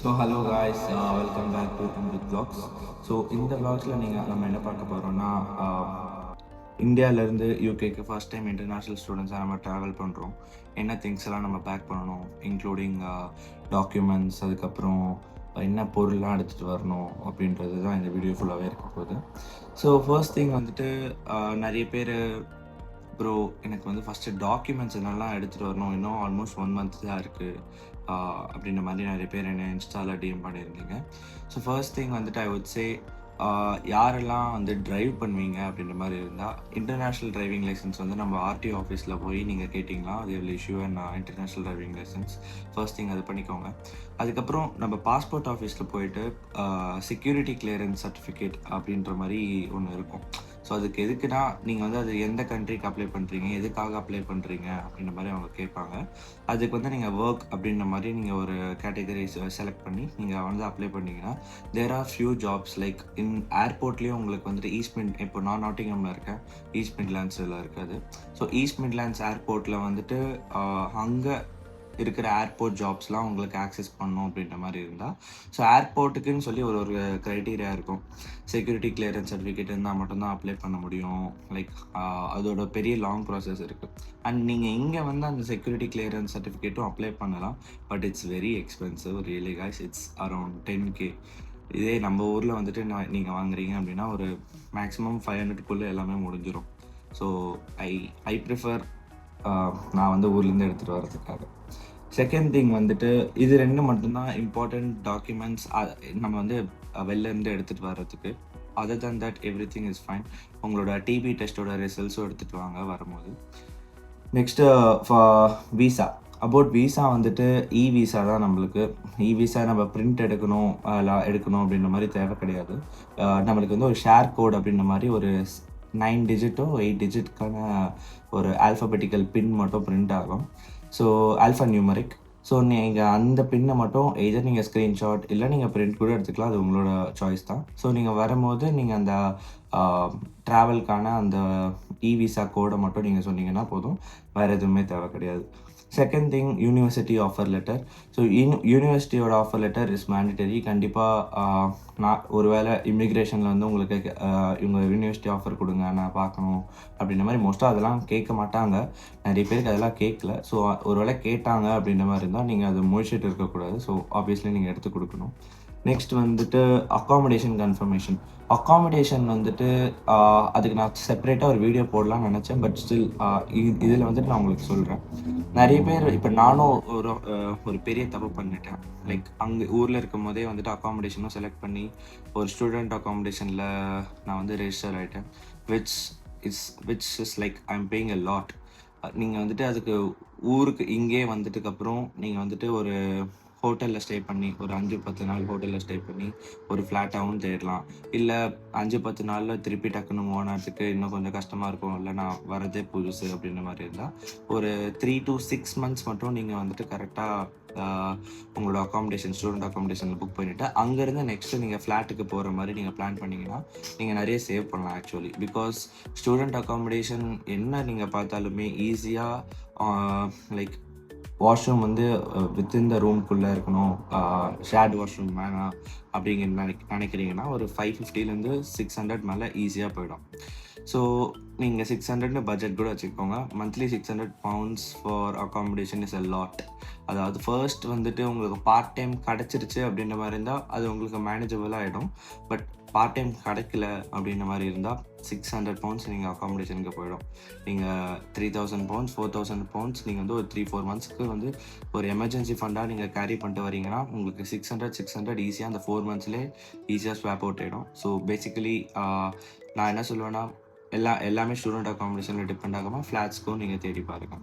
So hello guys, welcome back to Amrit vlogs. So இந்த vlogsல நம்ம என்ன பார்க்க போகிறோம்னா, இந்தியாவிலேருந்து யூகேக்கு ஃபர்ஸ்ட் டைம் இன்டர்நேஷ்னல் ஸ்டூடெண்ட்ஸாக நம்ம ட்ராவல் பண்ணுறோம். என்ன திங்ஸ் எல்லாம் நம்ம பேக் பண்ணணும், இன்க்ளூடிங் டாக்குமெண்ட்ஸ், அதுக்கப்புறம் என்ன பொருள்லாம் எடுத்துகிட்டு வரணும் அப்படின்றது தான் இந்த வீடியோ ஃபுல்லாகவே இருக்க போகுது. ஸோ ஃபர்ஸ்ட் திங் வந்துட்டு, நிறைய பேர் ப்ரோ எனக்கு வந்து ஃபஸ்ட்டு டாக்குமெண்ட்ஸ் என்னெல்லாம் எடுத்துகிட்டு வரணும், இன்னும் ஆல்மோஸ்ட் 1 மந்த் தான் இருக்குது அப்படின்ற மாதிரி நிறைய பேர் என்ன இன்ஸ்டாவில் டிஎம் பண்ணியிருந்தீங்க. ஸோ ஃபர்ஸ்ட் திங் வந்துட்டு ஐ வுட் சே, யாரெல்லாம் வந்து ட்ரைவ் பண்ணுவீங்க அப்படின்ற மாதிரி இருந்தால், இன்டர்நேஷ்னல் டிரைவிங் லைசன்ஸ் வந்து நம்ம ஆர்டிஓ ஆஃபீஸில் போய் நீங்கள் கேட்டிங்கன்னா அது will issue and international driving licence. First thing அது பண்ணிக்கோங்க. அதுக்கப்புறம் நம்ம பாஸ்போர்ட் ஆஃபீஸில் போயிட்டு செக்யூரிட்டி கிளியரன்ஸ் சர்டிஃபிகேட் அப்படின்ற மாதிரி ஒன்று இருக்கும். ஸோ அதுக்கு எதுக்குன்னா, நீங்கள் வந்து அது எந்த கண்ட்ரிக்கு அப்ளை பண்ணுறீங்க, எதுக்காக அப்ளை பண்ணுறீங்க அப்படின்ற மாதிரி அவங்க கேட்பாங்க. அதுக்கு வந்து நீங்கள் ஒர்க் அப்படின்ற மாதிரி நீங்கள் ஒரு கேட்டகரி செலக்ட் பண்ணி நீங்கள் வந்து அப்ளை பண்ணிங்கன்னா, there are few jobs like in ஏர்போர்ட்லேயும் உங்களுக்கு வந்துட்டு இப்போ நான் நாட்டிங்கம்ல இருக்கேன், ஈஸ்ட் மிட்லாண்ட்ஸில் இருக்காது. ஸோ ஈஸ்ட் மிட்லாண்ட்ஸ் ஏர்போர்ட்டில் வந்துட்டு அங்கே இருக்கிற ஏர்போர்ட் ஜாப்ஸ்லாம் உங்களுக்கு ஆக்சஸ் பண்ணணும் அப்படின்ற மாதிரி இருந்தால், ஸோ ஏர்போர்ட்டுக்குன்னு சொல்லி ஒரு க்ரைட்டீரியா இருக்கும். செக்யூரிட்டி கிளியரன்ஸ் சர்டிஃபிகேட் இருந்தால் மட்டும்தான் அப்ளை பண்ண முடியும். லைக் அதோட பெரிய லாங் ப்ராசஸ் இருக்குது. அண்ட் நீங்கள் இங்கே வந்து அந்த செக்யூரிட்டி கிளியரன்ஸ் சர்டிஃபிகேட்டும் அப்ளை பண்ணலாம். But it's very expensive really guys. It's around 10K. இதே நம்ம ஊரில் வந்துட்டு நீங்கள் வாங்குறீங்க அப்படின்னா ஒரு மேக்ஸிமம் 500க்குள்ளே எல்லாமே முடிஞ்சிடும். ஸோ ஐ ஐ ப்ரிஃபர் நான் வந்து ஊர்லேருந்து எடுத்துகிட்டு வர்றதுக்காக. செகண்ட் திங் வந்துட்டு, இது 2 மட்டும்தான் இம்பார்ட்டண்ட் டாக்குமெண்ட்ஸ் நம்ம வந்து வெளிலேருந்து எடுத்துகிட்டு வர்றதுக்கு. Other than that everything is fine. உங்களோட டிபி டெஸ்ட்டோட ரிசல்ட்ஸும் எடுத்துகிட்டு வாங்க வரும்போது. Next visa. அபவுட் வீசா வந்துட்டு விசா தான் நம்மளுக்கு. விசா நம்ம பிரிண்ட் எடுக்கணும் அப்படின்ற மாதிரி தேவை கிடையாது. நம்மளுக்கு வந்து ஒரு ஷேர் கோட் அப்படின்ற மாதிரி ஒரு 9 டிஜிட்டோ 8 டிஜிட்கான ஒரு ஆல்ஃபபெட்டிக்கல் பின் மட்டும் பிரிண்ட் ஆகும். So alpha numeric. ஸோ நீங்கள் அந்த பின்னை மட்டும் எய்தர் நீங்கள் ஸ்க்ரீன்ஷாட் இல்லை நீங்கள் பிரிண்ட் கூட எடுத்துக்கலாம், அது உங்களோட சாய்ஸ் தான். ஸோ நீங்கள் வரும்போது நீங்கள் அந்த ட்ராவல்கான அந்த விசா கோடை மட்டும் நீங்கள் சொன்னீங்கன்னா போதும், வேறு எதுவுமே தேவை கிடையாது. Second thing, university offer letter. So யூனிவர்சிட்டியோட ஆஃபர் லெட்டர் இஸ் மேண்டிட்டரி. கண்டிப்பாக நான் ஒரு வேளை இமிக்ரேஷனில் வந்து உங்களுக்கு இவங்க யூனிவர்சிட்டி ஆஃபர் கொடுங்க, நான் பார்க்கணும் அப்படின்ற மாதிரி மோஸ்ட்டாக அதெல்லாம் கேட்க மாட்டாங்க. நிறைய பேருக்கு அதெல்லாம் கேட்கல. ஸோ ஒரு வேளை கேட்டாங்க அப்படின்ற மாதிரி இருந்தால் நீங்கள் அது முழிச்சிட்டு இருக்கக்கூடாது. ஸோ ஆப்வியஸ்லி நீங்கள் எடுத்து கொடுக்கணும். நெக்ஸ்ட் வந்துட்டு அக்காமடேஷன் கன்ஃபர்மேஷன். அக்காமடேஷன் வந்துட்டு அதுக்கு நான் செப்பரேட்டாக ஒரு வீடியோ போடலாம்னு நினச்சேன். பட் ஸ்டில் இதில் வந்துட்டு நான் உங்களுக்கு சொல்கிறேன். நிறைய பேர் இப்போ நானும் ஒரு பெரிய தப்பு பண்ணிட்டேன். லைக் அங்கே ஊரில் இருக்கும் போதே வந்துட்டு அக்காமடேஷனும் செலக்ட் பண்ணி ஒரு ஸ்டூடெண்ட் அக்காமடேஷனில் நான் வந்து ரெஜிஸ்டர் ஆகிட்டேன். Which is like I am paying a lot. நீங்கள் வந்துட்டு அதுக்கு ஊருக்கு இங்கே வந்துட்டுக்கப்புறம் நீங்கள் வந்துட்டு ஒரு ஹோட்டலில் ஸ்டே பண்ணி ஒரு 5-10 நாள் ஹோட்டலில் ஸ்டே பண்ணி ஒரு ஃப்ளாட்டாகவும் தேடலாம். இல்லை 5-10 நாளில் திருப்பி டக்குன்னு ஓனத்துக்கு இன்னும் கொஞ்சம் கஷ்டமாக இருக்கும், இல்லை நான் வரதே புதுசு அப்படின்ற மாதிரி இருந்தால் ஒரு 3 to 6 months மட்டும் நீங்கள் வந்துட்டு கரெக்டாக உங்களோட ஸ்டூடெண்ட் அக்காமடேஷனில் புக் பண்ணிவிட்டு அங்கேருந்து நெக்ஸ்ட்டு நீங்கள் ஃப்ளாட்டுக்கு போகிற மாதிரி நீங்கள் பிளான் பண்ணிங்கன்னா நீங்கள் நிறைய சேவ் பண்ணலாம் ஆக்சுவலி. பிகாஸ் ஸ்டூடெண்ட் அக்காமடேஷன் என்ன நீங்கள் பார்த்தாலுமே ஈஸியாக லைக் வாஷ்ரூம் வந்து வித்தின் த ரூம்குள்ளே இருக்கணும், ஷேர்டு வாஷ்ரூம் வேணாம் அப்படிங்கிற நினைக்கிறீங்கன்னா ஒரு 550லேருந்து 600 மேலே ஈஸியாக போயிடும். ஸோ நீங்கள் 600ன்னு பட்ஜெட் கூட வச்சுக்கோங்க. Monthly £600 for accommodation is a lot. அதாவது ஃபர்ஸ்ட் வந்துட்டு உங்களுக்கு பார்ட் டைம் கிடச்சிருச்சு அப்படின்ற மாதிரி இருந்தால் அது உங்களுக்கு மேனேஜபிளாக ஆகிடும். பட் பார்ட் டைம் கிடைக்கல அப்படின்ற மாதிரி இருந்தால் £600 நீங்கள் அக்காமடேஷனுக்கு போயிடும். நீங்கள் £3000 £4000 நீங்கள் வந்து ஒரு 3-4 monthsக்கு வந்து ஒரு எமர்ஜென்சி ஃபண்டாக நீங்கள் கேரி பண்ணிட்டு வரீங்கன்னா உங்களுக்கு 600 ஈஸியாக அந்த 4 monthsலேயே ஈஸியாக ஸ்வாப் அவுட் ஆகிடும். ஸோ பேசிக்கலி நான் என்ன சொல்லுவேன்னா, எல்லாமே ஸ்டூடெண்ட் அக்காமடேஷனில் டிபெண்ட் ஆகாமல் ஃப்ளாட்ஸ்க்கும் நீங்கள் தேடி பாருங்கள்.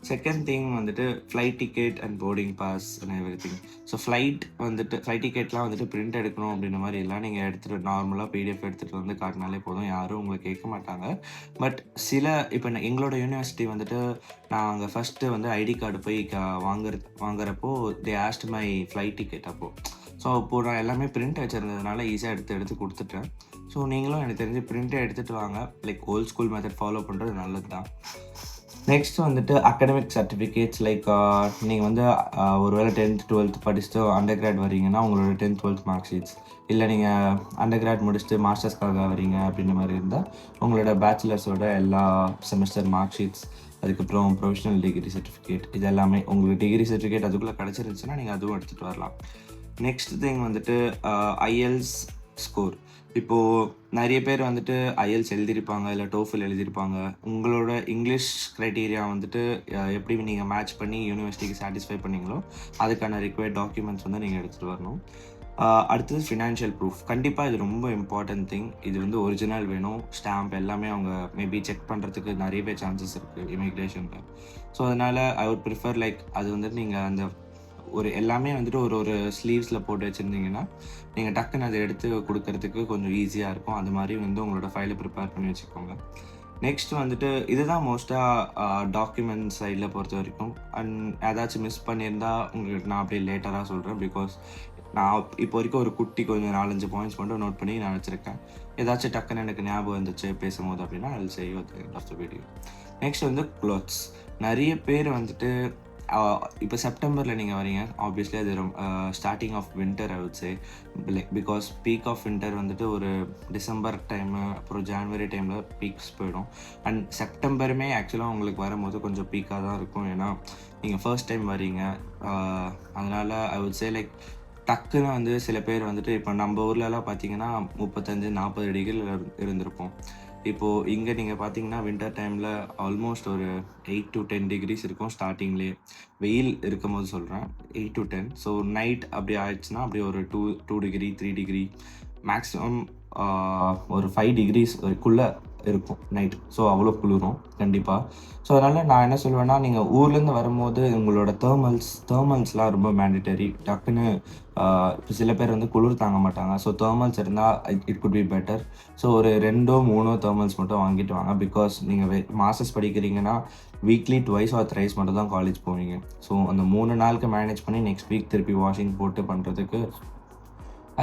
செகண்ட் திங் வந்துட்டு flight ticket and boarding pass and everything. So flight டிக்கெட்லாம் வந்துட்டு பிரிண்ட் எடுக்கணும் அப்படின்ற மாதிரி எல்லாம் நீங்கள் எடுத்துகிட்டு நார்மலாக PDF எடுத்துகிட்டு வந்து காட்டினாலே போதும், யாரும் உங்களை கேட்க மாட்டாங்க. பட் இப்போ எங்களோட யூனிவர்சிட்டி வந்துட்டு நான் அங்கே ஃபஸ்ட்டு வந்து ஐடி கார்டு போய் வாங்குறப்போ தே asked my flight ticket. So அப்போது நான் எல்லாமே பிரிண்ட் வச்சுருந்ததுனால ஈஸியாக எடுத்து கொடுத்துட்டேன். ஸோ நீங்களும் எனக்கு தெரிஞ்சு பிரிண்ட்டை எடுத்துகிட்டு வாங்க. Like old school method follow பண்ணுறது நல்லது தான். நெக்ஸ்ட் வந்துட்டு அகடமிக் சர்டிஃபிகேட்ஸ் லைக் நீங்கள் வந்து ஒருவேளை 10th 12th படிச்சுட்டு அண்டர் கிராட் வரீங்கன்னா உங்களோட 10th 12th மார்க் ஷீட்ஸ், இல்லை நீங்கள் அண்டர் கிராட் முடிச்சுட்டு மாஸ்டர்ஸ்க்காக வரீங்க அப்படின்ற மாதிரி இருந்தால் உங்களோட பேச்சுலர்ஸோட எல்லா செமஸ்டர் மார்க் ஷீட்ஸ், அதுக்கப்புறம் ப்ரொஃபஷனல் டிகிரி சர்டிஃபிகேட், இது எல்லாமே உங்களுக்கு டிகிரி சர்டிஃபிகேட் அதுக்குள்ளே கிடச்சிருந்துச்சுன்னா நீங்கள் அதுவும் எடுத்துகிட்டு வரலாம். நெக்ஸ்ட் திங் வந்துட்டு ஐஎல்ஸ் ஸ்கோர். இப்போது நிறைய பேர் வந்துட்டு ஐஎல்ஸ் எழுதியிருப்பாங்க, இல்லை டோஃபில் எழுதியிருப்பாங்க. உங்களோட இங்கிலீஷ் க்ரைட்டீரியா வந்துட்டு எப்படி நீங்கள் மேட்ச் பண்ணி யூனிவர்சிட்டிக்கு சாட்டிஸ்ஃபை பண்ணீங்களோ அதுக்கான ரிக்வயர்ட் டாக்குமெண்ட்ஸ் வந்து நீங்கள் எடுத்துகிட்டு வரணும். அடுத்தது ஃபினான்ஷியல் ப்ரூஃப். கண்டிப்பாக இது ரொம்ப இம்பார்ட்டன்ட் திங். இது வந்து ஒரிஜினல் வேணும், ஸ்டாம்ப் எல்லாமே அவங்க மேபி செக் பண்ணுறதுக்கு நிறையவே சான்சஸ் இருக்குது இமிக்ரேஷனில். ஸோ அதனால் ஐ வுட் ப்ரிஃபர் லைக் அது வந்துட்டு நீங்கள் அந்த ஒரு எல்லாமே வந்துட்டு ஒரு ஸ்லீவ்ஸில் போட்டு வச்சுருந்தீங்கன்னா நீங்கள் டக்குன்னு அதை எடுத்து கொடுக்கறதுக்கு கொஞ்சம் ஈஸியாக இருக்கும். அது மாதிரி வந்து உங்களோட ஃபைலை ப்ரிப்பேர் பண்ணி வச்சுக்கோங்க. நெக்ஸ்ட் வந்துட்டு இதுதான் மோஸ்ட்டாக டாக்குமெண்ட் சைடில் பொறுத்த வரைக்கும். அண்ட் ஏதாச்சும் மிஸ் பண்ணியிருந்தா உங்களுக்கு நான் அப்படியே லேட்டராக சொல்கிறேன். பிகாஸ் நான் இப்போ வரைக்கும் ஒரு குட்டி கொஞ்சம் 4-5 பாயிண்ட்ஸ் மட்டும் நோட் பண்ணி நான் வச்சுருக்கேன். ஏதாச்சும் டக்குன்னு எனக்கு ஞாபகம் வந்துச்சு பேசும்போது அப்படின்னா அது செய்யும் at the end of the video. Next வந்து க்ளாத்ஸ். நிறைய பேர் வந்துட்டு இப்போ செப்டம்பரில் நீங்கள் வரீங்க, ஆப்வியஸ்லி அது starting of winter I would say, like because peak of winter வந்துட்டு ஒரு டிசம்பர் டைமு அப்புறம் ஜான்வரி டைமில் பீக்ஸ் போயிடும். அண்ட் செப்டம்பருமே ஆக்சுவலாக உங்களுக்கு வரும்போது கொஞ்சம் பீக்காக தான் இருக்கும். ஏன்னா நீங்கள் ஃபர்ஸ்ட் டைம் வரீங்க. அதனால் ஐ வுட் சே லைக் டக்குன்னு வந்து சில பேர் வந்துட்டு இப்போ நம்ம ஊர்லலாம் பார்த்தீங்கன்னா 35-40 டிகிரியில் இருந்திருப்போம். இப்போது இங்கே நீங்கள் பார்த்தீங்கன்னா வின்டர் டைமில் ஆல்மோஸ்ட் ஒரு 8 to 10 டிகிரிஸ் இருக்கும் ஸ்டார்டிங்லேயே. வெயில் இருக்கும் போது சொல்கிறேன் 8 to 10. ஸோ நைட் அப்படி ஆயிடுச்சுன்னா அப்படியே ஒரு 2 டிகிரி 3 டிகிரி மேக்ஸிமம் ஒரு 5 டிகிரிஸ்க்குள்ளே இருக்கும் நைட். ஸோ அவ்வளோ குளிரும் கண்டிப்பாக. ஸோ அதனால் நான் என்ன சொல்லுவேன்னா, நீங்கள் ஊர்லேருந்து வரும்போது உங்களோட தேர்மல்ஸ்லாம் ரொம்ப மேண்டிட்டரி. டக்குன்னு இப்போ சில பேர் வந்து குளிர் தாங்க மாட்டாங்க. ஸோ தேர்மல்ஸ் இருந்தால் it could be better. So ஒரு 2-3 தேர்மல்ஸ் மட்டும் வாங்கிட்டு வாங்க. பிகாஸ் நீங்கள் மாஸ்டர்ஸ் படிக்கிறீங்கன்னா வீக்லி 2 or 3 மட்டும் தான் காலேஜ் போவீங்க. ஸோ அந்த 3 நாளுக்கு மேனேஜ் பண்ணி நெக்ஸ்ட் வீக் திருப்பி வாஷிங் போட்டு பண்ணுறதுக்கு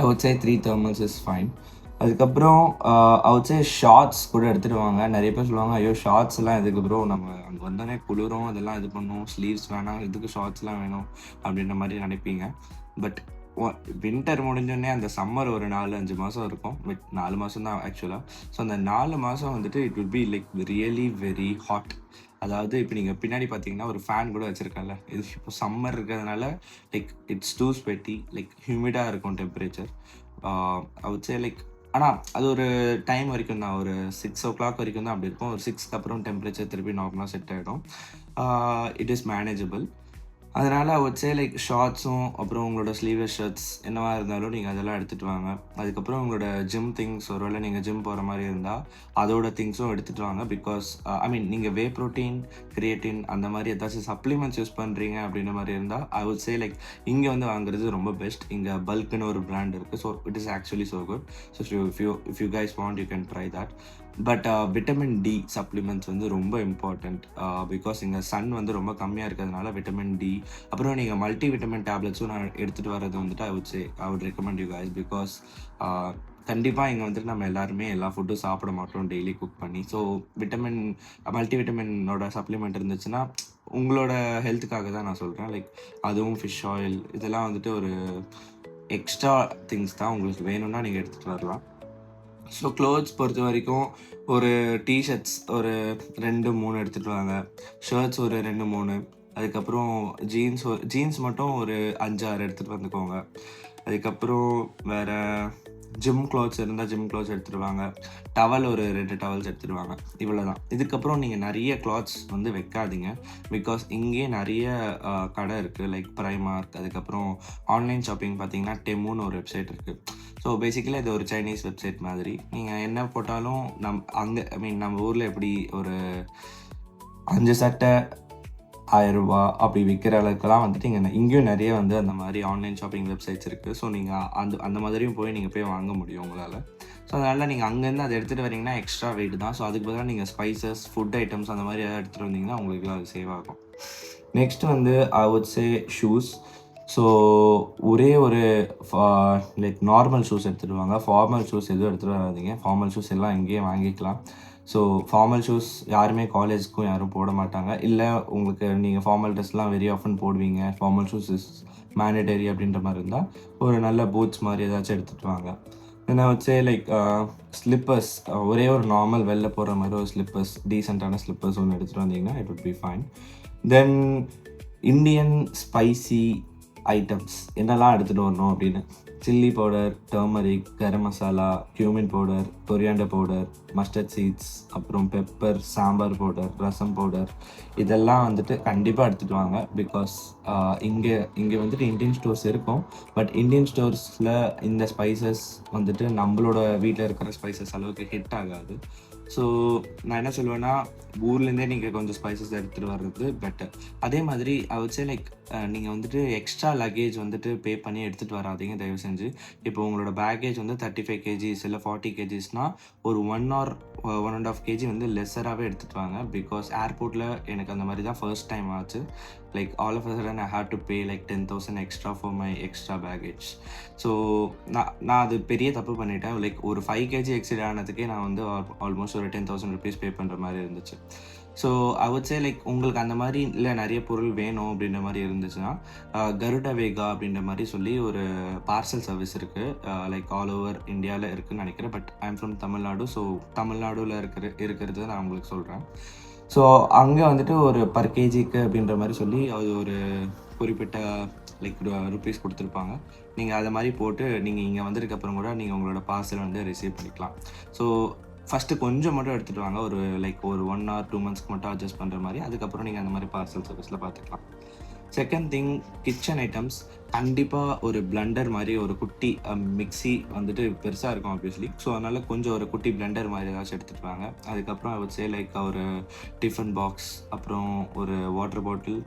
ஐ would say 3 thermals is fine. அதுக்கப்புறம் ஐ வுட் சே ஷார்ட்ஸ் கூட எடுத்துகிட்டு வாங்க. நிறைய பேர் சொல்லுவாங்க, ஐயோ ஷார்ட்ஸ்லாம் எதுக்கு ப்ரோ, நம்ம அங்கே வந்தோடனே குளிரும் அதெல்லாம் இது பண்ணும், ஸ்லீவ்ஸ் வேணாம், இதுக்கு ஷார்ட்ஸ்லாம் வேணும் அப்படின்ற மாதிரி நினைப்பீங்க. பட் வின்டர் முடிஞ்சோடனே அந்த சம்மர் ஒரு 4-5 மாதம் இருக்கும். பட் 4 மாதம் தான் ஆக்சுவலாக. ஸோ அந்த 4 மாதம் வந்துட்டு it will be like really very hot. அதாவது இப்போ நீங்கள் பின்னாடி பார்த்தீங்கன்னா ஒரு ஃபேன் கூட வச்சுருக்கேன்ல, இது இப்போ சம்மர் இருக்கிறதுனால like it's too sweaty, like ஹியூமிடாக இருக்கும் temperature. I would say like ஆனால் அது ஒரு டைம் வரைக்கும் தான், ஒரு 6 o'clock வரைக்கும் தான் அப்படி இருக்கும். ஒரு 6க்கு அப்புறம் டெம்பரேச்சர் திருப்பி நார்மலாக செட் ஆகிடும். It is manageable. அதனால் ஐ வுட் சே லைக் ஷார்ட்ஸும் அப்புறம் உங்களோட ஸ்லீவ்லெஸ் ஷர்ட்ஸ் என்னவா இருந்தாலும் நீங்கள் அதெல்லாம் எடுத்துகிட்டு வாங்க. அதுக்கப்புறம் உங்களோட ஜிம் திங்ஸ், ஒருவேளை நீங்கள் ஜிம் போகிற மாதிரி இருந்தால் அதோட திங்ஸும் எடுத்துகிட்டு வாங்க. பிகாஸ் ஐ மீன் நீங்கள் வே ப்ரோட்டீன், கிரியேட்டின் அந்த மாதிரி ஏதாச்சும் சப்ளிமெண்ட்ஸ் யூஸ் பண்ணுறீங்க அப்படின்ற மாதிரி இருந்தால் ஐ வுட் சே லைக் இங்கே வந்து வாங்குறது ரொம்ப பெஸ்ட். இங்கே பல்க்குன்னு ஒரு பிராண்ட் இருக்குது. So it is actually so good. So if you guys want you can try that. But vitamin D supplements வந்து ரொம்ப இம்பார்ட்டண்ட். பிகாஸ் இங்கே சன் வந்து ரொம்ப கம்மியாக இருக்கிறதுனால விட்டமின் டி, அப்புறம் நீங்கள் மல்டி விட்டமின் டேப்லெட்ஸும் நான் எடுத்துகிட்டு வரது வந்துட்டு I would recommend you guys. Because கண்டிப்பாக இங்கே வந்துட்டு நம்ம எல்லாருமே எல்லா ஃபுட்டும் சாப்பிட மாட்டோம் டெய்லி குக் பண்ணி. ஸோ மல்டி விட்டமினோட சப்ளிமெண்ட் இருந்துச்சுன்னா உங்களோட ஹெல்த்துக்காக தான் நான் சொல்கிறேன். லைக் அதுவும் ஃபிஷ் ஆயில் இதெல்லாம் வந்துட்டு ஒரு எக்ஸ்ட்ரா திங்ஸ் தான், உங்களுக்கு வேணும்னா நீங்கள் எடுத்துகிட்டு வரலாம். ஸோ க்ளோத்ஸ் பொறுத்த வரைக்கும் ஒரு டிஷர்ட்ஸ் ஒரு 2-3 எடுத்துகிட்டு வாங்க. ஷர்ட்ஸ் ஒரு 2-3. அதுக்கப்புறம் ஜீன்ஸ் மட்டும் ஒரு 5-6 எடுத்துகிட்டு வந்துக்கோங்க. அதுக்கப்புறம் வேறு ஜிம் க்ளாத்ஸ் இருந்தால் ஜிம் க்ளாத்ஸ் எடுத்துகிட்டு வாங்க. டவல் ஒரு 2 டவல்ஸ் எடுத்துகிட்டு வாங்க. இவ்வளோ தான். இதுக்கப்புறம் நீங்கள் நிறைய க்ளாத்ஸ் வந்து வைக்காதீங்க. பிகாஸ் இங்கேயே நிறைய கடை இருக்குது, லைக் ப்ரைமார்க். அதுக்கப்புறம் ஆன்லைன் ஷாப்பிங் பார்த்தீங்கன்னா டெமுன்னு ஒரு வெப்சைட் இருக்குது. ஸோ பேசிக்கலி இது ஒரு சைனீஸ் வெப்சைட் மாதிரி. நீங்கள் என்ன போட்டாலும் நம்ம ஊரில் எப்படி ஒரு 5 சட்டை 1000 ரூபா அப்படி விற்கிற அளவுக்குலாம் வந்துட்டு இங்கேயும் நிறைய வந்து அந்த மாதிரி ஆன்லைன் ஷாப்பிங் வெப்சைட்ஸ் இருக்குது. ஸோ நீங்கள் அந்த மாதிரியும் நீங்கள் போய் வாங்க முடியும் உங்களால். ஸோ அதனால் நீங்கள் அங்கேருந்து அதை எடுத்துகிட்டு வரீங்கன்னா எக்ஸ்ட்ரா வெயிட் தான். ஸோ அதுக்கு பதிலாக நீங்கள் ஸ்பைசஸ், ஃபுட் ஐட்டம்ஸ் அந்த மாதிரி எதாவது எடுத்துகிட்டு வந்தீங்கன்னா உங்களுக்கு அது சேவ் ஆகும். நெக்ஸ்ட் வந்து ஐ வுட் சே ஷூஸ். ஸோ ஒரே ஒரு லைக் நார்மல் ஷூஸ் எடுத்துகிட்டு வாங்க. ஃபார்மல் ஷூஸ் எதுவும் எடுத்துகிட்டு வராதீங்க. ஃபார்மல் ஷூஸ் எல்லாம் இங்கேயே வாங்கிக்கலாம். ஸோ ஃபார்மல் ஷூஸ் யாருமே காலேஜ்க்கும் யாரும் போட மாட்டாங்க. இல்லை உங்களுக்கு நீங்கள் ஃபார்மல் ட்ரெஸ்லாம் வெரி ஆஃபன் போடுவீங்க, ஃபார்மல் ஷூஸ் இஸ் மேண்டேட்டரி அப்படின்ற மாதிரி இருந்தால் ஒரு நல்ல பூட்ஸ் மாதிரி ஏதாச்சும் எடுத்துகிட்டு வாங்க. நான் வச்சே லைக் ஸ்லிப்பர்ஸ், ஒரே ஒரு நார்மல் வெளில போகிற மாதிரி ஒரு ஸ்லிப்பர்ஸ், டீசெண்டான ஸ்லிப்பர்ஸ் ஒன்று எடுத்துகிட்டு வந்தீங்கன்னா it would be fine. Then Indian spicy items என்னெல்லாம் எடுத்துகிட்டு வரணும் அப்படின்னு, chilli powder, turmeric, garam masala, cumin powder, coriander powder, mustard seeds, அப்புறம் pepper, sambar powder, rasam powder, இதெல்லாம் வந்துட்டு கண்டிப்பாக எடுத்துகிட்டு வாங்க. பிகாஸ் இங்கே வந்துட்டு இந்தியன் ஸ்டோர்ஸ் இருக்கும், பட் இந்தியன் ஸ்டோர்ஸில் இந்த ஸ்பைசஸ் வந்துட்டு நம்மளோட வீட்டில் இருக்கிற ஸ்பைசஸ் அளவுக்கு ஹிட் ஆகாது. ஸோ நான் என்ன சொல்லுவேன்னா, ஊர்லேருந்தே நீங்கள் கொஞ்சம் ஸ்பைசஸ் எடுத்துகிட்டு வர்றது பெட்டர். அதே மாதிரி அவச்சே லைக் நீங்கள் வந்துட்டு எக்ஸ்ட்ரா லக்கேஜ் வந்துட்டு பே பண்ணி எடுத்துகிட்டு வராதீங்க தயவு செஞ்சு. இப்போ உங்களோட பேக்கேஜ் வந்து 35 கேஜிஸ் இல்லை 40 கேஜிஸ்னால் ஒரு 1 or 1.5 கேஜி வந்து லெஸராகவே எடுத்துகிட்டு வாங்க. பிகாஸ் ஏர்போர்ட்டில் எனக்கு அந்த மாதிரி தான் ஃபர்ஸ்ட் டைம் ஆச்சு. Like all of a sudden I had to pay like 10,000 extra for my extra baggage. So நான் அது பெரிய தப்பு பண்ணிட்டேன். லைக் ஒரு 5 கேஜி எக்ஸிட் ஆனதுக்கே நான் வந்து ஆல்மோஸ்ட் ஒரு 10,000 ருபீஸ் பே பண்ணுற மாதிரி இருந்துச்சு. So I would say like உங்களுக்கு அந்த மாதிரி இல்லை நிறைய பொருள் வேணும் அப்படின்ற மாதிரி இருந்துச்சுன்னா கருட வேகா அப்படின்ற மாதிரி சொல்லி ஒரு பார்சல் சர்வீஸ் இருக்குது. லைக் ஆல் ஓவர் இந்தியாவில் இருக்குதுன்னு நினைக்கிறேன். But I am from Tamil Nadu. So தமிழ்நாடுல இருக்கிறது நான் உங்களுக்கு சொல்கிறேன். ஸோ அங்கே வந்துட்டு ஒரு பர் கேஜிக்கு அப்படின்ற மாதிரி சொல்லி அது ஒரு குறிப்பிட்ட லைக் ருபீஸ் கொடுத்துருப்பாங்க. நீங்கள் அதை மாதிரி போட்டு நீங்கள் இங்கே வந்ததுக்கப்புறம் கூட நீங்கள் உங்களோட பார்சல் வந்து ரிசீவ் பண்ணிக்கலாம். ஸோ ஃபஸ்ட்டு கொஞ்சம் மட்டும் எடுத்துகிட்டு வாங்க, ஒரு லைக் ஒரு 1 or 2 months மட்டும் அட்ஜஸ்ட் பண்ணுற மாதிரி. அதுக்கப்புறம் நீங்கள் அந்த மாதிரி பார்சல் சர்வீஸில் பார்த்துக்கலாம். Second thing, kitchen items. கண்டிப்பாக ஒரு பிளண்டர் மாதிரி ஒரு குட்டி மிக்ஸி வந்துட்டு பெருசாக இருக்கும் ஆப்வியஸ்லி. ஸோ அதனால் கொஞ்சம் ஒரு குட்டி பிளண்டர் மாதிரி ஏதாச்சும் எடுத்துகிட்டு வாங்க. அதுக்கப்புறம் வச்சு லைக் ஒரு டிஃபன் பாக்ஸ், அப்புறம் ஒரு வாட்டர் பாட்டில்,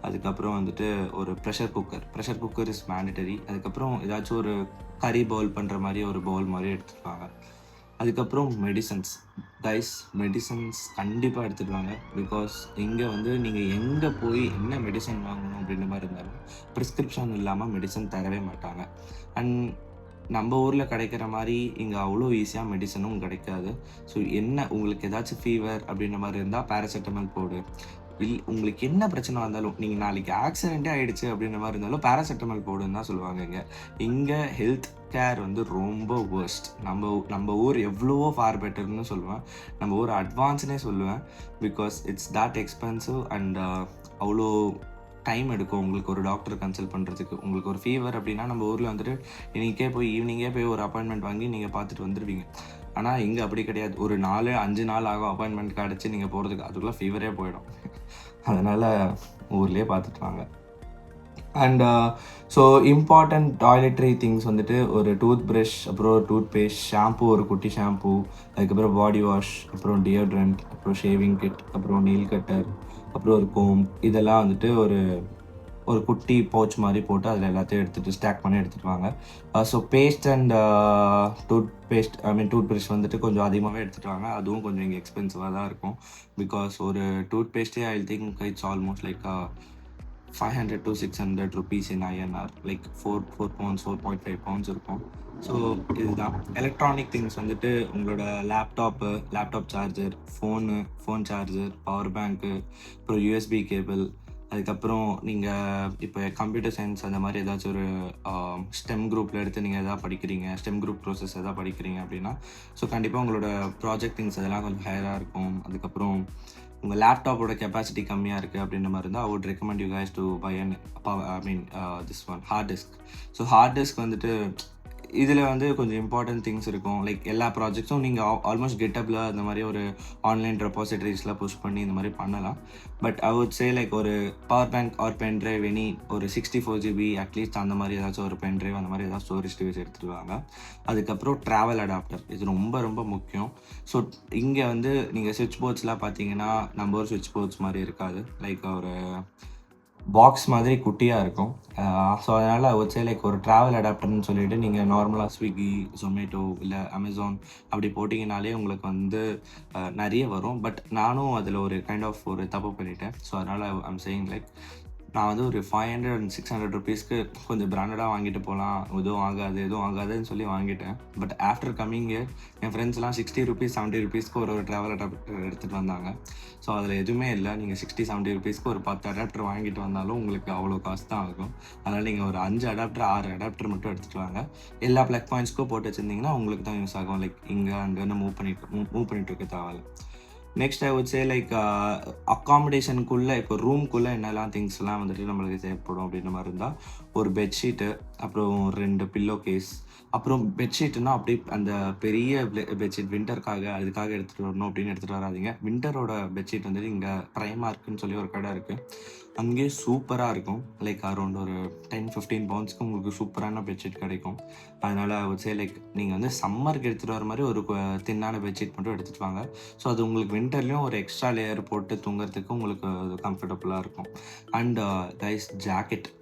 அதுக்கப்புறம் வந்துட்டு ஒரு ப்ரெஷர் குக்கர் இஸ் மேண்டட்டரி. அதுக்கப்புறம் ஏதாச்சும் ஒரு கறி பவுல் பண்ணுற மாதிரி ஒரு பவுல் மாதிரி எடுத்துகிட்டு வாங்க. அதுக்கப்புறம் மெடிசன்ஸ் கண்டிப்பாக எடுத்துகிட்டு வாங்க. பிகாஸ் இங்கே வந்து நீங்கள் எங்கே போய் என்ன மெடிசன் வாங்கணும் அப்படின்ற மாதிரி இருந்தாலும் ப்ரிஸ்கிரிப்ஷன் இல்லாமல் மெடிசன் தரவே மாட்டாங்க. அண்ட் நம்ம ஊரில் கிடைக்கிற மாதிரி இங்கே அவ்வளோ ஈஸியாக மெடிசனும் கிடைக்காது. ஸோ என்ன உங்களுக்கு ஏதாச்சும் ஃபீவர் அப்படின்ற மாதிரி இருந்தால் பேராசிட்டமால் போடு. உங்களுக்கு என்ன பிரச்சனை வந்தாலும், நீங்கள் நாளைக்கு ஆக்சிடென்ட்டே ஆகிடுச்சு அப்படின்ற மாதிரி இருந்தாலும் பேராசிட்டமால் போடுன்னு தான் சொல்லுவாங்க. இங்கே ஹெல்த் கேர் வந்து ரொம்ப வேர்ஸ்ட். நம்ம ஊர் எவ்வளவோ ஃபார் பெட்டர்னு சொல்லுவேன், நம்ம ஊர் அட்வான்ஸ்னே சொல்லுவேன். Because it's that expensive and அவ்வளோ டைம் எடுக்கும் உங்களுக்கு ஒரு டாக்டர் கன்சல்ட் பண்ணுறதுக்கு. உங்களுக்கு ஒரு ஃபீவர் அப்படின்னா நம்ம ஊரில் வந்துட்டு ஈவினிங்கே போய் ஒரு அப்பாயின்மெண்ட் வாங்கி நீங்கள் பார்த்துட்டு வந்துடுவீங்க. ஆனால் இங்கே அப்படி கிடையாது. ஒரு 4-5 நாள் ஆகும் அப்பாயின்மெண்ட் கிடச்சி நீங்கள் போகிறதுக்கு. அதுக்குள்ளே ஃபீவரே போயிடும். அதனால் ஊர்லேயே பார்த்துட்டு வாங்க. And so important toiletry things வந்துட்டு ஒரு டூத் ப்ரஷ், அப்புறம் டூத் பேஸ்ட், ஷாம்பூ, ஒரு குட்டி ஷாம்பூ, அதுக்கப்புறம் பாடி வாஷ், அப்புறம் டியோட்ரண்ட், அப்புறம் ஷேவிங் கிட், அப்புறம் நெயில் கட்டர், அப்புறம் ஒரு கோம், இதெல்லாம் வந்துட்டு ஒரு குட்டி பவுச் மாதிரி போட்டு அதில் எல்லாத்தையும் எடுத்துகிட்டு ஸ்டாக் பண்ணி எடுத்துகிட்டு வாங்க. So paste and toothbrush வந்துட்டு கொஞ்சம் அதிகமாகவே எடுத்துகிட்டு வாங்க. அதுவும் கொஞ்சம் இங்கே எக்ஸ்பென்சிவாக தான் இருக்கும். பிகாஸ் ஒரு டூத் பேஸ்ட்டே I think it's almost like 500 to 600 rupees in INR, like 4 pounds 4.5 pounds இருக்கும். ஸோ இதுதான் எலக்ட்ரானிக் திங்ஸ் வந்துட்டு உங்களோட laptop charger, phone charger, power பேங்க்கு, அப்புறம் USB கேபிள், அதுக்கப்புறம் நீங்கள் இப்போ கம்ப்யூட்டர் சயின்ஸ் அந்த மாதிரி ஏதாச்சும் ஒரு ஸ்டெம் குரூப்பில் எடுத்து நீங்கள் எதாவது படிக்கிறீங்க, ஸ்டெம் குரூப் ப்ரோசஸ் எதாவது படிக்கிறீங்க அப்படின்னா ஸோ கண்டிப்பாக உங்களோட ப்ராஜெக்ட் திங்ஸ் அதெல்லாம் கொஞ்சம் ஹையராக இருக்கும். அதுக்கப்புறம் உங்கள் லேப்டாப்போட கெப்பாசிட்டி கம்மியாக இருக்குது அப்படின்ற மாதிரி இருந்தால் I would recommend you guys to buy this one hard disk. So hard disk வந்துட்டு இதில் வந்து கொஞ்சம் இம்பார்ட்டன்ட் திங்ஸ் இருக்கும். லைக் எல்லா ப்ராஜெக்ட்ஸும் நீங்கள் ஆல்மோஸ்ட் கெட்டப்பில் அந்த மாதிரி ஒரு ஆன்லைன் ரெபாசிட்டரிஸில் புஷ் பண்ணி இந்த மாதிரி பண்ணலாம். But I would say like ஒரு power bank or pen drive ஒரு 64 GB அட்லீஸ்ட் அந்த மாதிரி ஏதாச்சும் ஒரு பென் ட்ரைவ் அந்த மாதிரி ஏதாவது ஸ்டோரேஜ் டிவைஸ் எடுத்துகிட்டு வாங்க. அதுக்கப்புறம் ட்ராவல் அடாப்டர், இது ரொம்ப ரொம்ப முக்கியம். ஸோ இங்கே வந்து நீங்கள் சுவிட்ச் போர்ட்ஸ்லாம் பார்த்தீங்கன்னா நம்ம ஒரு சுவிட்ச் போர்ட்ஸ் மாதிரி இருக்காது. லைக் ஒரு பாக்ஸ் மாதிரி குட்டியாக இருக்கும். ஸோ அதனால் ஐ வுட் சே லைக் ஒரு ட்ராவல் அடாப்டர்னு சொல்லிவிட்டு நீங்கள் நார்மலாக ஸ்விக்கி, ஜொமேட்டோ இல்லை அமேசான் அப்படி போட்டிங்கனாலே உங்களுக்கு வந்து நிறைய வரும். பட் நானும் அதில் ஒரு கைண்ட் ஆஃப் ஒரு தப்பு பண்ணிட்டேன். ஸோ அதனால் ஐம் சேயிங் லைக் நான் வந்து ஒரு 500 and 600 ருபீஸ்க்கு கொஞ்சம் பிராண்டடாக வாங்கிட்டு போகலாம், எதுவும் ஆகாதுன்னு சொல்லி வாங்கிட்டேன். பட் ஆஃப்டர் கம்மிங் இயர் என் ஃப்ரெண்ட்ஸ்லாம் 60 ருபீஸ் 70 ருபீஸ்க்கு ஒரு ட்ராவல் அடாப்டர் எடுத்துகிட்டு வந்தாங்க. ஸோ அதில் எதுவுமே இல்லை. நீங்கள் 60 70 ருபீஸ்க்கு ஒரு 10 அடாப்டர் வாங்கிட்டு வந்தாலும் உங்களுக்கு அவ்வளோ காசு தான் ஆகும். அதனால் நீங்கள் ஒரு 5 அடாப்டர் 6 அடாப்டர் மட்டும் எடுத்துகிட்டு வாங்க. எல்லா ப்ளக் பாயிண்ட்ஸ்க்கும் போட்டு வச்சுருந்தீங்கன்னா உங்களுக்கு தான் யூஸ் ஆகும். லைக் இங்கே அங்கேன்னு மூவ் பண்ணிட்டு இருக்க தேவையில்ல. Next I would say like அக்காமடேஷனுக்குள்ளே இப்போ ரூம்குள்ளே என்னெல்லாம் திங்ஸ்லாம் வந்துட்டு நம்மளுக்கு தேவைப்படும் அப்படின்ற மாதிரி இருந்தால், ஒரு பெட்ஷீட்டு, அப்புறம் 2 பில்லோ கேஸ். அப்புறம் பெட்ஷீட்டுனா அப்படியே அந்த பெரிய பெட்ஷீட் வின்டருக்காக அதுக்காக எடுத்துகிட்டு வரணும் அப்படின்னு எடுத்துகிட்டு வராதீங்க. வின்டரோட பெட்ஷீட் வந்துட்டு இங்கே ப்ரைமார்க்குன்னு சொல்லி ஒரு கடை இருக்குது. அங்கேயே சூப்பராக இருக்கும். லைக் அரௌண்ட் ஒரு 10-15 பவுண்ட்ஸ்க்கு உங்களுக்கு சூப்பரான பெட்ஷீட் கிடைக்கும். அதனால் ஐ வுட் சே லைக் நீங்கள் வந்து சம்மருக்கு எடுத்துகிட்டு வர மாதிரி ஒரு தின்னான பெட்ஷீட் மட்டும் எடுத்துகிட்டு வாங்க. ஸோ அது உங்களுக்கு வின்டர்லேயும் ஒரு எக்ஸ்ட்ரா லேயர் போட்டு தூங்குறதுக்கு உங்களுக்கு அது கம்ஃபர்டபுளாக இருக்கும். அண்ட் கைஸ் ஜாக்கெட்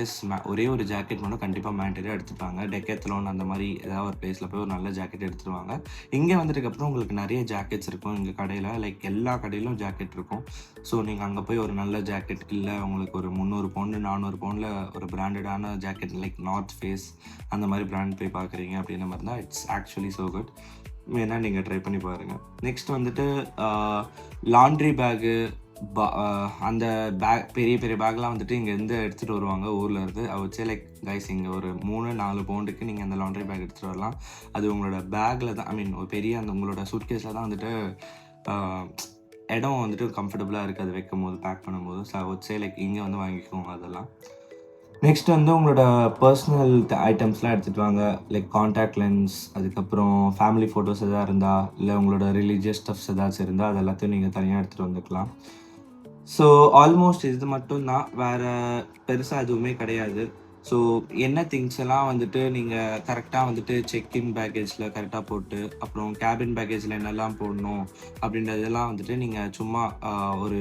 இஸ் ஒரே ஒரு ஜாக்கெட் மட்டும் கண்டிப்பாக மேண்டரியாக எடுத்துப்பாங்க. டெக்கத்லான் அந்த மாதிரி ஏதாவது ஒரு பிளேஸில் போய் ஒரு நல்ல ஜாக்கெட் எடுத்துருவாங்க. இங்கே வந்ததுக்கப்புறம் உங்களுக்கு நிறைய ஜாக்கெட்ஸ் இருக்கும் எங்கள் கடையில். லைக் எல்லா கடையிலும் ஜாக்கெட் இருக்கும். ஸோ நீங்கள் அங்கே போய் ஒரு நல்ல ஜாக்கெட் இல்லை உங்களுக்கு ஒரு 300 பவுண்டு 400 பவுண்டில் ஒரு பிராண்டடான ஜாக்கெட் லைக் நார்த் ஃபேஸ் அந்த மாதிரி பிராண்ட் போய் பார்க்குறீங்க அப்படின்ற மாதிரி தான் இட்ஸ் ஆக்சுவலி ஸோ குட். வேணால் நீங்கள் ட்ரை பண்ணி பாருங்கள். நெக்ஸ்ட் வந்துட்டு லாண்ட்ரி பேகு, அந்த பெரிய பெரிய பேக்லாம் வந்துட்டு இங்கேருந்து எடுத்துகிட்டு வருவாங்க ஊர்லேருந்து. ஐ வுட் சே லைக் கைஸ் இங்கே ஒரு 3-4 பவுண்டுக்கு நீங்கள் அந்த லாண்ட்ரி பேக் எடுத்துகிட்டு வரலாம். அது உங்களோட பேக்கில் தான், ஐ மீன் ஒரு பெரிய அந்த உங்களோட சூட்கேஸில் தான் வந்துட்டு இடம் வந்துட்டு கம்ஃபர்டபுளாக இருக்குது அது வைக்கும் போது, பேக் பண்ணும்போது. So I would say like இங்கே வந்து வாங்கிக்கோங்க அதெல்லாம். நெக்ஸ்ட் வந்து உங்களோட பர்சனல் ஐட்டம்ஸ்லாம் எடுத்துகிட்டு வாங்க. லைக் காண்டாக்ட் லென்ஸ், அதுக்கப்புறம் ஃபேமிலி ஃபோட்டோஸ் எதாவது இருந்தால், இல்லை உங்களோட ரிலீஜியஸ் ஸ்டஃப்ஸ் ஏதாச்சும் இருந்தால் அது எல்லாத்தையும் நீங்கள் தனியாக எடுத்துகிட்டு வந்துக்கலாம். ஸோ ஆல்மோஸ்ட் இது மட்டும்தான், வேறு பெருசாக எதுவுமே கிடையாது. ஸோ என்ன திங்ஸ் எல்லாம் வந்துட்டு நீங்கள் கரெக்டாக வந்துட்டு செக்இன் பேக்கேஜில் கரெக்டாக போட்டு, அப்புறம் கேபின் பேக்கேஜில் என்னெல்லாம் போடணும் அப்படின்றதெல்லாம் வந்துட்டு நீங்கள் சும்மா ஒரு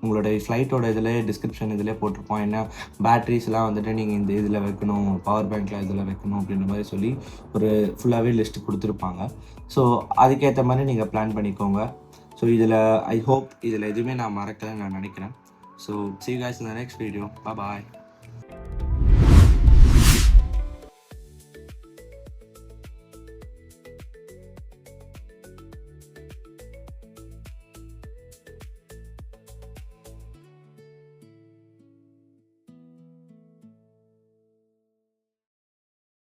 உங்களுடைய ஃப்ளைட்டோட இதில் டிஸ்கிரிப்ஷன் இதிலே போட்டிருப்போம். என்ன பேட்ரிஸ்லாம் வந்துட்டு நீங்கள் இந்த இதில் வைக்கணும், பவர் பேங்க்கில் இதில் வைக்கணும் அப்படின்ற மாதிரி சொல்லி ஒரு ஃபுல்லாகவே லிஸ்ட்டு கொடுத்துருப்பாங்க. ஸோ அதுக்கேற்ற மாதிரி நீங்கள் பிளான் பண்ணிக்கோங்க. ஸோ இதில் ஐ ஹோப் இதில் எதுவுமே நான் மறக்கலைன்னு நான் நினைக்கிறேன். So see you guys in the next video. Bye bye.